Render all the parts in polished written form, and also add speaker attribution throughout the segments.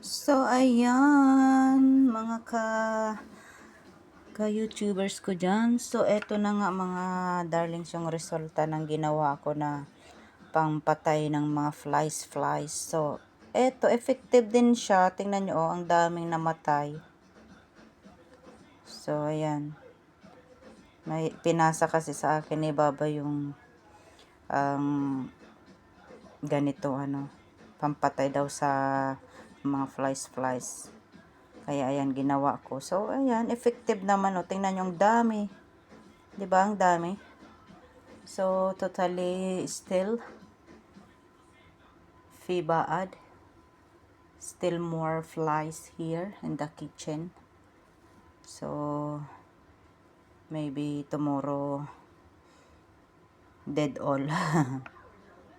Speaker 1: So, ayan, mga ka-YouTubers ko dyan. So, eto na nga mga darlings yung resulta ng ginawa ko na pangpatay ng mga flies. So, eto, effective din siya. Tingnan nyo, ang daming namatay. So, ayan. May pinasa kasi sa akin ni Baba yung ganito, pampatay daw sa mga flies. Kaya ayan ginawa ko. So ayan, effective naman oh. Tingnan niyo ang dami. 'Di ba? Ang dami. So totally still Fibaad. Still more flies here in the kitchen. So maybe tomorrow dead all.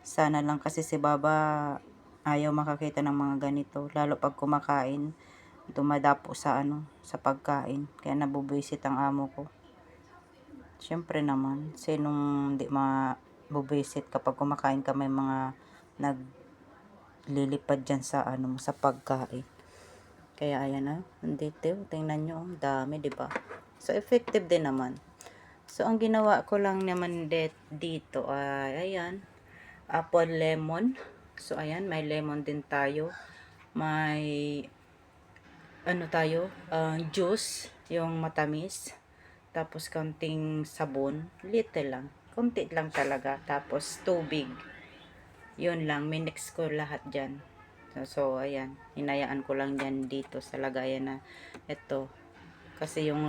Speaker 1: Sana lang kasi si Baba ayaw makakita ng mga ganito, lalo pag kumakain. Dumadapo sa pagkain. Kaya nabubwisit ang amo ko. Siyempre naman, sinong hindi mabubisit kapag kumakain ka, may mga naglilipad dyan sa pagkain. Kaya ayan na, nandito, tingnan nyo, ang dami, diba? So, effective din naman. So, ang ginawa ko lang naman dito ay, ayan, apple lemon. So, ayan, may lemon din tayo. May, juice, yung matamis. Tapos, konting sabon. Little lang. Konti lang talaga. Tapos, tubig. Yun lang. Minix ko lahat dyan. So, ayan. Hinayaan ko lang dyan dito sa lagayan na ito. Kasi yung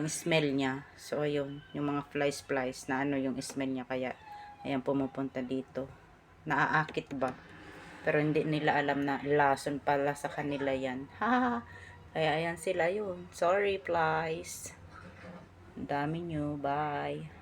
Speaker 1: smell niya. So, ayun. Yung mga flies na yung smell niya. Kaya, ayan, pumupunta dito. Naaakit ba? Pero hindi nila alam na lason pala sa kanila yan. Ha! Kaya, ayan sila yun. Sorry, flies. Ang dami nyo. Bye.